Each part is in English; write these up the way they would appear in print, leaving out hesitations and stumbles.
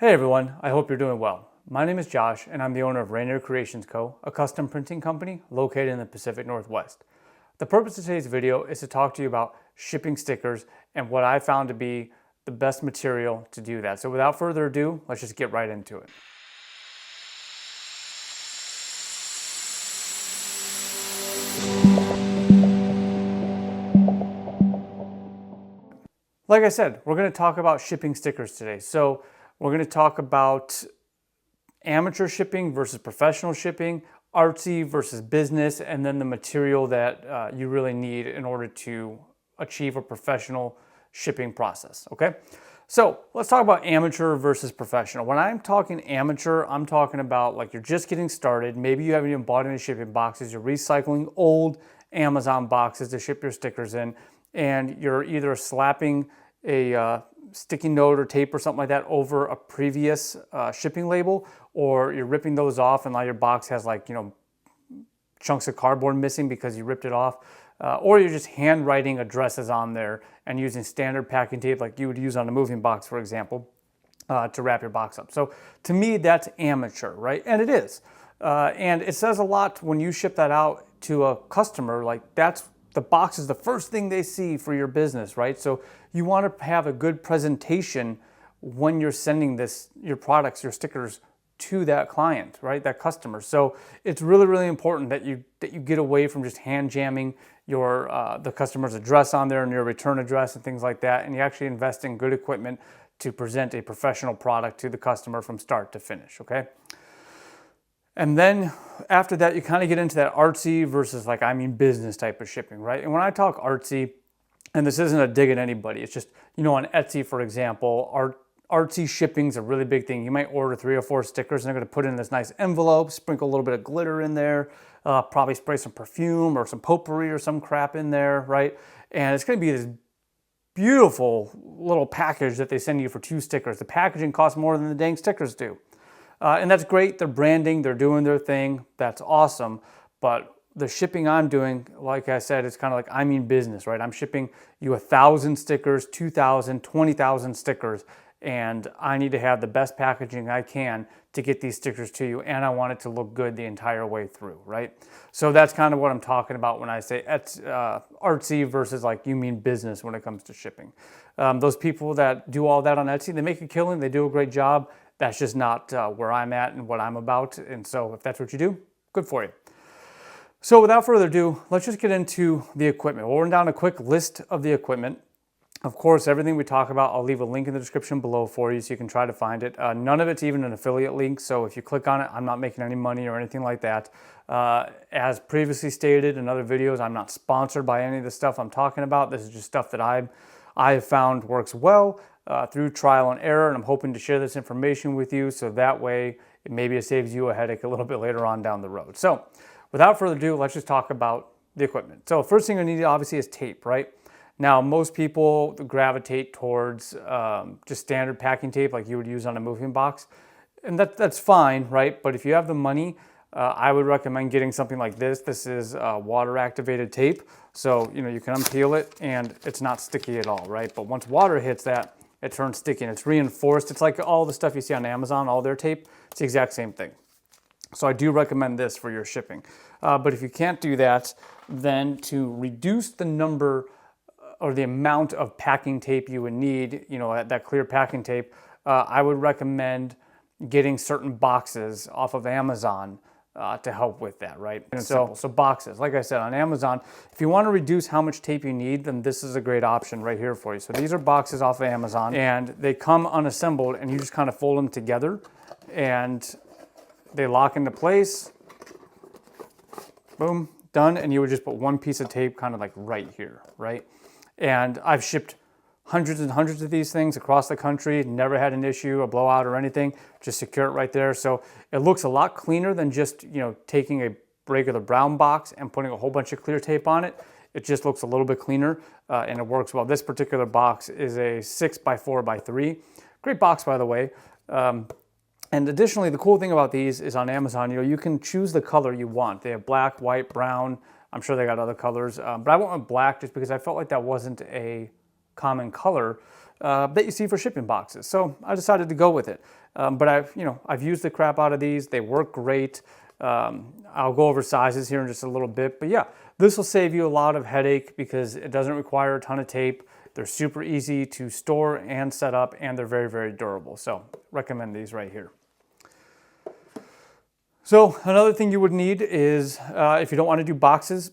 Hey everyone, I hope you're doing well. My name is Josh and I'm the owner of Rainier Creations Co., a custom printing company located in the Pacific Northwest. The purpose of today's video is to talk to you about shipping stickers and what I found to be the best material to do that. So without further ado, let's just get right into it. Like I said, we're going to talk about shipping stickers today. So we're going to talk about amateur shipping versus professional shipping, artsy versus business, and then the material that you really need in order to achieve a professional shipping process, okay? So let's talk about amateur versus professional. When I'm talking amateur, I'm talking about like you're just getting started. Maybe you haven't even bought any shipping boxes. You're recycling old Amazon boxes to ship your stickers in, and you're either slapping a sticky note or tape or something like that over a previous shipping label, or you're ripping those off and now your box has like, chunks of cardboard missing because you ripped it off, or you're just handwriting addresses on there and using standard packing tape like you would use on a moving box, for example, to wrap your box up. So to me, that's amateur, right? And it is. And it says a lot when you ship that out to a customer, like the box is the first thing they see for your business, right? So you want to have a good presentation when you're sending your products, your stickers to that client, right? That customer. So it's really, really important that you get away from just hand jamming the customer's address on there and your return address and things like that, and you actually invest in good equipment to present a professional product to the customer from start to finish, okay? And then after that, you kind of get into that artsy versus business type of shipping, right? And when I talk artsy, and this isn't a dig at anybody, it's just, on Etsy, for example, artsy shipping's a really big thing. You might order 3 or 4 stickers and they're gonna put it in this nice envelope, sprinkle a little bit of glitter in there, probably spray some perfume or some potpourri or some crap in there, right? And it's gonna be this beautiful little package that they send you for 2 stickers. The packaging costs more than the dang stickers do. And that's great, they're branding, they're doing their thing, that's awesome. But the shipping I'm doing, like I said, it's kind of like business, right? I'm shipping you 1,000 stickers, 2,000, 20,000 stickers, and I need to have the best packaging I can to get these stickers to you, and I want it to look good the entire way through, right? So that's kind of what I'm talking about when I say artsy versus business when it comes to shipping. Those people that do all that on Etsy, they make a killing, they do a great job. That's just not where I'm at and what I'm about. And so if that's what you do, good for you. So without further ado, let's just get into the equipment. We'll run down a quick list of the equipment. Of course, everything we talk about, I'll leave a link in the description below for you so you can try to find it. None of it's even an affiliate link, so if you click on it, I'm not making any money or anything like that. As previously stated in other videos, I'm not sponsored by any of the stuff I'm talking about. This is just stuff that I have found works well through trial and error, and I'm hoping to share this information with you so that way maybe it saves you a headache a little bit later on down the road. So without further ado, let's just talk about the equipment. So first thing you need obviously is tape, right? Now most people gravitate towards just standard packing tape like you would use on a moving box, and that's fine, right? But if you have the money, I would recommend getting something like this. This is water activated tape. So, you can unpeel it and it's not sticky at all, right? But once water hits that, it turns sticky and it's reinforced. It's like all the stuff you see on Amazon, all their tape, it's the exact same thing. So I do recommend this for your shipping. But if you can't do that, then to reduce the number or the amount of packing tape you would need, that clear packing tape, I would recommend getting certain boxes off of Amazon to help with that, right? And so boxes, like I said, on Amazon, if you want to reduce how much tape you need, then this is a great option right here for you. So these are boxes off of Amazon, and they come unassembled, and you just kind of fold them together, and they lock into place. Boom, done, and you would just put one piece of tape kind of like right here, right? And I've shipped hundreds and hundreds of these things across the country, never had an issue, a blowout or anything, just secure it right there. So it looks a lot cleaner than just, taking a regular brown box and putting a whole bunch of clear tape on it. It just looks a little bit cleaner and it works well. This particular box is a 6x4x3. Great box, by the way. And additionally, the cool thing about these is on Amazon, you can choose the color you want. They have black, white, brown. I'm sure they got other colors, but I went with black just because I felt like that wasn't a common color that you see for shipping boxes. So I decided to go with it. But I've used the crap out of these. They work great. I'll go over sizes here in just a little bit, but yeah, this will save you a lot of headache because it doesn't require a ton of tape. They're super easy to store and set up, and they're very, very durable. So recommend these right here. So another thing you would need is if you don't want to do boxes,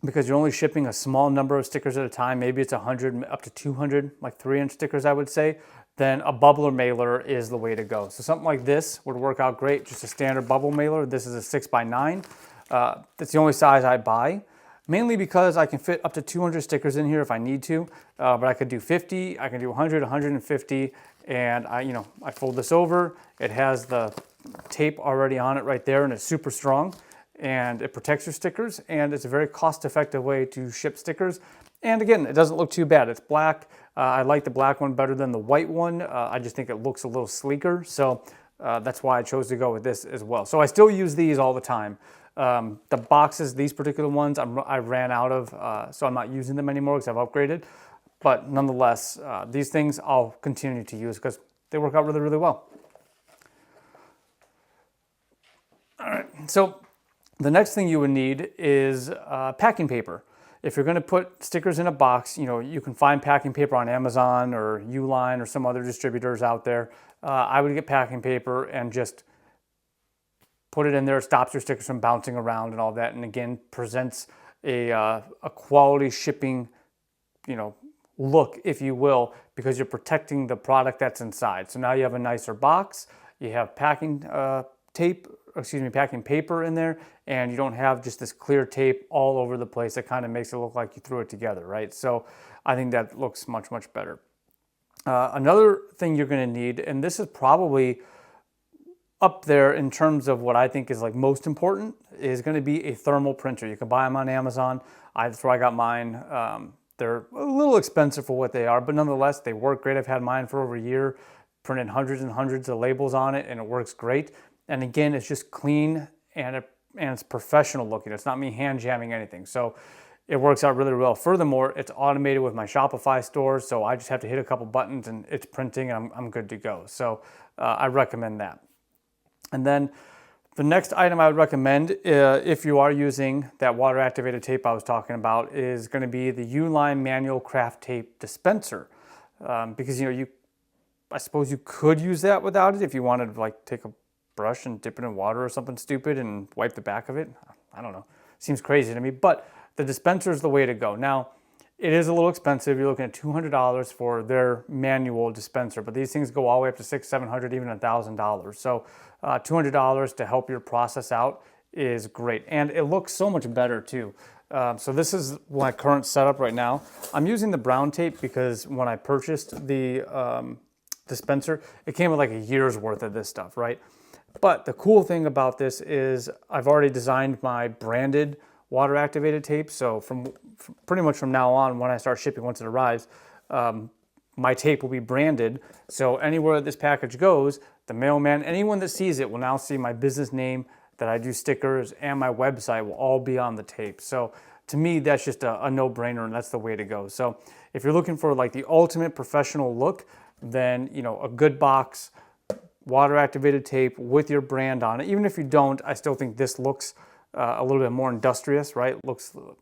because you're only shipping a small number of stickers at a time, maybe it's 100 up to 200, like 3-inch stickers, I would say, then a bubbler mailer is the way to go. So something like this would work out great, just a standard bubble mailer. This is a 6x9. That's the only size I buy, mainly because I can fit up to 200 stickers in here if I need to, but I could do 50, I can do 100, 150, and I fold this over. It has the tape already on it right there, and it's super strong, and it protects your stickers, and it's a very cost-effective way to ship stickers. And again, it doesn't look too bad. It's black. I like the black one better than the white one. I just think it looks a little sleeker, so that's why I chose to go with this as well. So I still use these all the time. The boxes, these particular ones, I ran out of, so I'm not using them anymore because I've upgraded. But nonetheless, these things I'll continue to use because they work out really, really well. All right, so the next thing you would need is packing paper. If you're going to put stickers in a box, you can find packing paper on Amazon or Uline or some other distributors out there. I would get packing paper and just put it in there. It stops your stickers from bouncing around and all that, and again presents a quality shipping, look, if you will, because you're protecting the product that's inside. So now you have a nicer box. You have packing paper in there, and you don't have just this clear tape all over the place that kind of makes it look like you threw it together, right? So I think that looks much, much better. Another thing you're going to need, and this is probably up there in terms of what I think is like most important, is going to be a thermal printer. You can buy them on Amazon. That's where I got mine. They're a little expensive for what they are, but nonetheless, they work great. I've had mine for over a year, printed hundreds and hundreds of labels on it, and it works great. And again, it's just clean and it's professional looking. It's not me hand jamming anything. So it works out really well. Furthermore, it's automated with my Shopify store. So I just have to hit a couple buttons and it's printing and I'm good to go. So I recommend that. And then the next item I would recommend, if you are using that water activated tape I was talking about, is going to be the Uline manual craft tape dispenser. Because, I suppose you could use that without it if you wanted to like take a brush and dip it in water or something stupid and wipe the back of it. I don't know. Seems crazy to me, but the dispenser is the way to go. Now, it is a little expensive. You're looking at $200 for their manual dispenser, but these things go all the way up to $600, $700, even $1,000. So $200 to help your process out is great. And it looks so much better too. So this is my current setup right now. I'm using the brown tape because when I purchased the dispenser, it came with like a year's worth of this stuff, right? But the cool thing about this is I've already designed my branded water activated tape. So from pretty much from now on, when I start shipping, once it arrives, my tape will be branded. So anywhere this package goes, the mailman, anyone that sees it will now see my business name, that I do stickers, and my website will all be on the tape. So to me, that's just a no-brainer, and that's the way to go. So if you're looking for like the ultimate professional look, then a good box, water activated tape with your brand on it. Even if you don't, I still think this looks a little bit more industrious, right?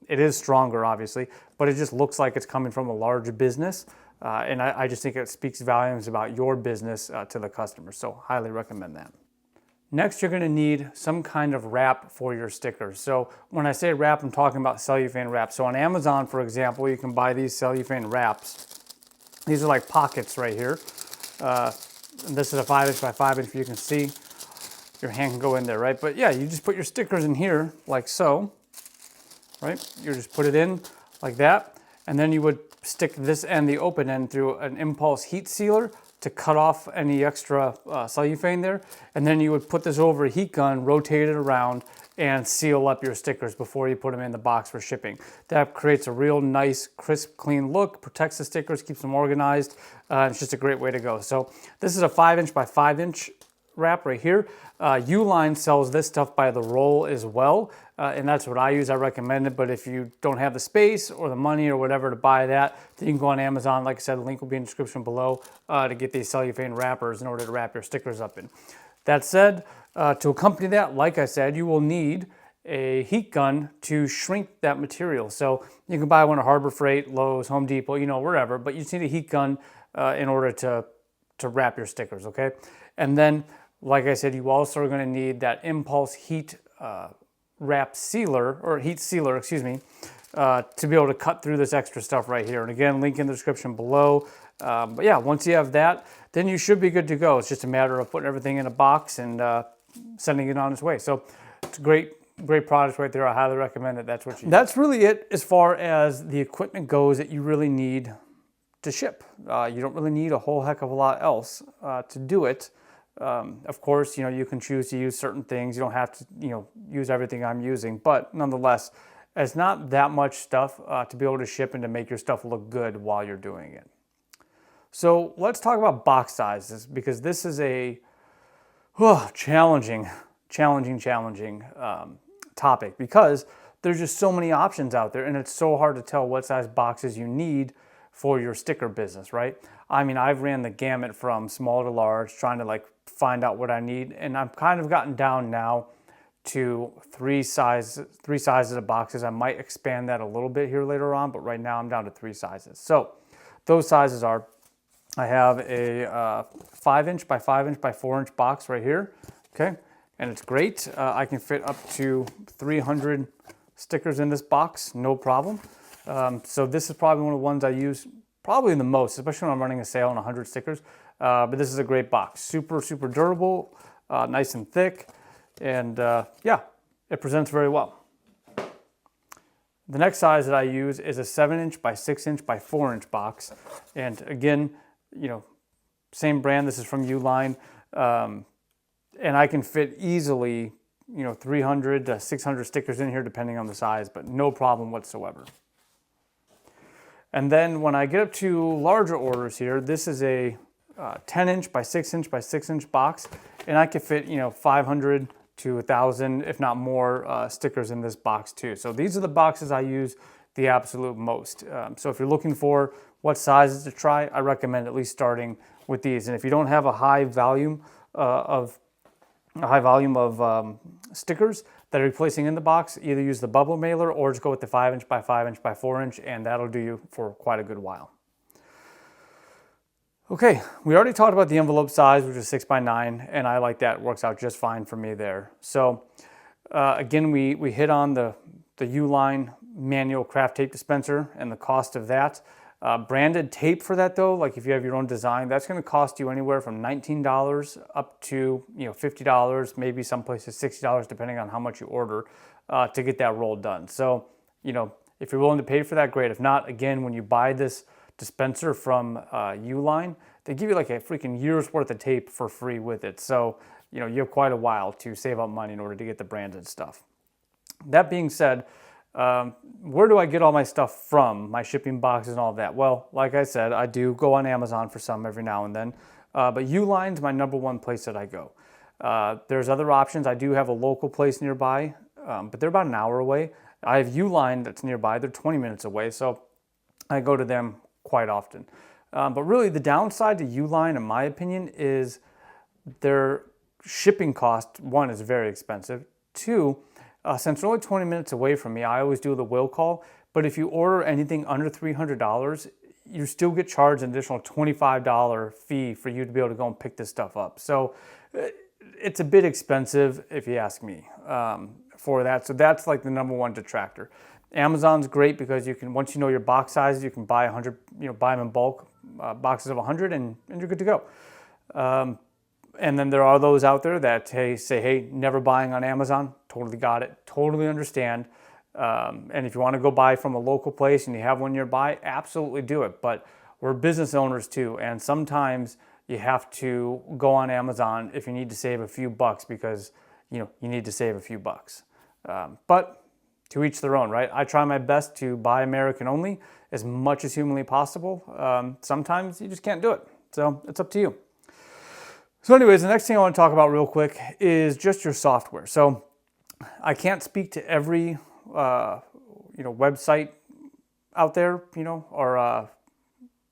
It is stronger, obviously, but it just looks like it's coming from a large business. And I just think it speaks volumes about your business to the customer. So highly recommend that. Next, you're going to need some kind of wrap for your stickers. So when I say wrap, I'm talking about cellophane wrap. So on Amazon, for example, you can buy these cellophane wraps. These are like pockets right here. And this is a 5-inch by 5-inch. You can see your hand can go in there, right? But yeah, you just put your stickers in here like so, right? You just put it in like that. And then you would stick this end, the open end, through an impulse heat sealer to cut off any extra cellophane there. And then you would put this over a heat gun, rotate it around, and seal up your stickers before you put them in the box for shipping. That creates a real nice, crisp, clean look, protects the stickers, keeps them organized. It's just a great way to go. So this is a 5-inch by 5-inch wrap right here. Uline sells this stuff by the roll as well, and that's what I use. I recommend it, but if you don't have the space or the money or whatever to buy that, then you can go on Amazon. Like I said, the link will be in the description below to get these cellophane wrappers in order to wrap your stickers up in. That said, to accompany that, like I said, you will need a heat gun to shrink that material. So you can buy one at Harbor Freight, Lowe's, Home Depot, wherever, but you just need a heat gun in order to wrap your stickers, okay? And then, like I said, you also are going to need that impulse heat wrap sealer, or heat sealer, excuse me, to be able to cut through this extra stuff right here. And again, link in the description below. But yeah, once you have that, then you should be good to go. It's just a matter of putting everything in a box and sending it on its way. So it's a great product right there. I highly recommend it. That's what you need. That's really it as far as the equipment goes that you really need to ship. You don't really need a whole heck of a lot else to do it. Of course, you can choose to use certain things. You don't have to, use everything I'm using, but nonetheless, it's not that much stuff to be able to ship and to make your stuff look good while you're doing it. So let's talk about box sizes, because this is a challenging topic, because there's just so many options out there and it's so hard to tell what size boxes you need for your sticker business, right? I mean, I've ran the gamut from small to large, trying to find out what I need, and I've kind of gotten down now to three sizes of boxes. I might expand that a little bit here later on, but right now I'm down to 3 sizes. So those sizes are, I have a 5-inch by 5-inch by 4-inch box right here, okay? And it's great. I can fit up to 300 stickers in this box, no problem. So this is probably one of the ones I use probably the most, especially when I'm running a sale on 100 stickers. But this is a great box. Super durable, nice and thick, and yeah, it presents very well. The next size that I use is a 7-inch by 6-inch by 4-inch box. And again, same brand. This is from Uline. And I can fit easily, 300 to 600 stickers in here depending on the size, but no problem whatsoever. And then when I get up to larger orders here, this is a 10-inch by 6-inch by 6-inch box, and I can fit, 500 to 1,000, if not more, stickers in this box too. So these are the boxes I use the absolute most. So if you're looking for what sizes to try, I recommend at least starting with these. And if you don't have a high volume of stickers that are replacing in the box, either use the bubble mailer or just go with the 5-inch by 5-inch by 4-inch, and that'll do you for quite a good while. Okay, we already talked about the envelope size, which is 6 by 9, and I like that. It works out just fine for me there. So again, we hit on the Uline manual craft tape dispenser and the cost of that. Branded tape for that though, like if you have your own design, that's going to cost you anywhere from $19 up to $50, maybe some places $60, depending on how much you order to get that roll done. So if you're willing to pay for that, great. If not, again, when you buy this dispenser from Uline, they give you like a freaking year's worth of tape for free with it. So you have quite a while to save up money in order to get the branded stuff. That being said, where do I get all my stuff from, my shipping boxes and all of that? Well, like I said, I do go on Amazon for some every now and then, but Uline's my #1 place that I go. There's other options. I do have a local place nearby, but they're about an hour away. I have Uline that's nearby. They're 20 minutes away, so I go to them quite often. But really, the downside to Uline, in my opinion, is their shipping cost. 1, is very expensive. 2, since they're only 20 minutes away from me, I always do the will call. But if you order anything under $300, you still get charged an additional $25 fee for you to be able to go and pick this stuff up. So it's a bit expensive, if you ask me, for that. So that's like the #1 detractor. Amazon's great because you can, once you know your box sizes, you can buy 100, buy them in bulk, boxes of 100, and you're good to go. And then there are those out there that say, hey, never buying on Amazon. Totally got it. Totally understand. And if you want to go buy from a local place and you have one nearby, absolutely do it. But we're business owners too, and sometimes you have to go on Amazon if you need to save a few bucks because you need to save a few bucks. But to each their own, right? I try my best to buy American only as much as humanly possible. Sometimes you just can't do it, so it's up to you. So anyways, the next thing I want to talk about real quick is just your software. So I can't speak to every website out there, or I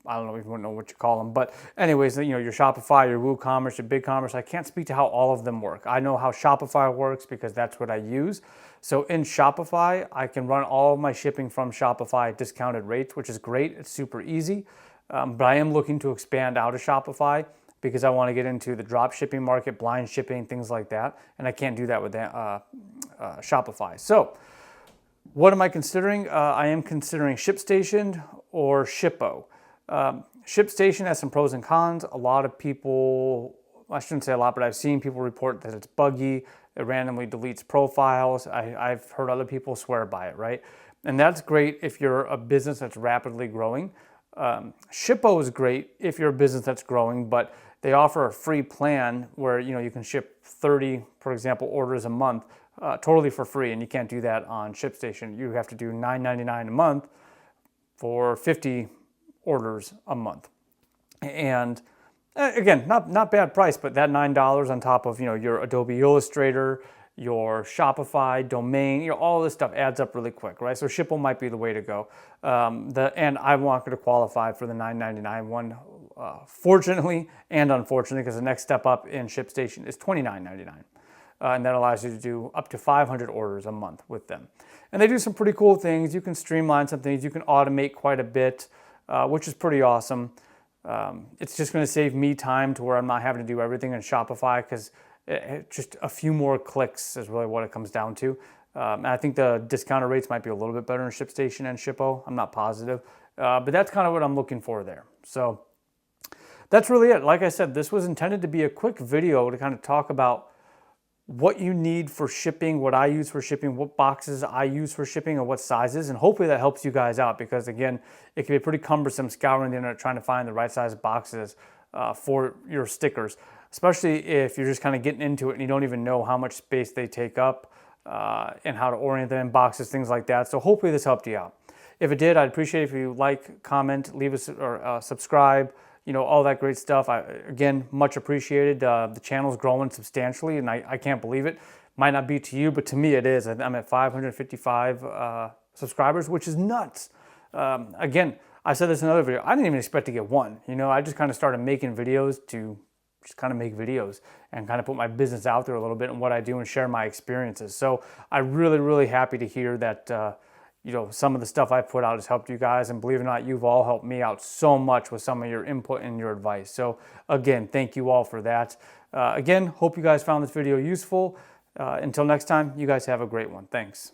don't even know what you call them. But anyways, your Shopify, your WooCommerce, your BigCommerce, I can't speak to how all of them work. I know how Shopify works because that's what I use. So in Shopify, I can run all of my shipping from Shopify at discounted rates, which is great. It's super easy. But I am looking to expand out of Shopify because I want to get into the drop shipping market, blind shipping, things like that. And I can't do that with Shopify. So what am I considering? I am considering ShipStation or Shippo. ShipStation has some pros and cons. A lot of people, I shouldn't say a lot, but I've seen people report that it's buggy. It randomly deletes profiles. I've heard other people swear by it, right? And that's great if you're a business that's rapidly growing. Shippo is great if you're a business that's growing, but they offer a free plan where you can ship 30, for example, orders a month totally for free, and you can't do that on ShipStation. You have to do $9.99 a month for 50 orders a month. And again, not bad price, but that $9 on top of your Adobe Illustrator, your Shopify domain, all this stuff adds up really quick, right? So Shippo might be the way to go. And I'm not going to qualify for the $9.99 one, fortunately and unfortunately, because the next step up in ShipStation is $29.99. And that allows you to do up to 500 orders a month with them. And they do some pretty cool things. You can streamline some things. You can automate quite a bit, which is pretty awesome. It's just going to save me time to where I'm not having to do everything in Shopify, because just a few more clicks is really what it comes down to. And I think the discounted rates might be a little bit better in ShipStation and Shippo. I'm not positive. But that's kind of what I'm looking for there. So that's really it. Like I said, this was intended to be a quick video to kind of talk about what you need for shipping, what I use for shipping, what boxes I use for shipping, and what sizes. And hopefully that helps you guys out, because again, it can be pretty cumbersome scouring the internet trying to find the right size boxes for your stickers, especially if you're just kind of getting into it and you don't even know how much space they take up and how to orient them in boxes, things like that. So hopefully this helped you out. If it did, I'd appreciate it if you like, comment, leave us, or subscribe, all that great stuff. Again, much appreciated. The channel's growing substantially, and I can't believe it. Might not be to you, but to me it is. I'm at 555 subscribers, which is nuts. Again, I said this in another video. I didn't even expect to get one. I just kind of started making videos to just kind of make videos and kind of put my business out there a little bit and what I do and share my experiences. So I'm really, really happy to hear that some of the stuff I put out has helped you guys, and believe it or not, you've all helped me out so much with some of your input and your advice. So again, thank you all for that. Again, hope you guys found this video useful. Until next time, you guys have a great one. Thanks.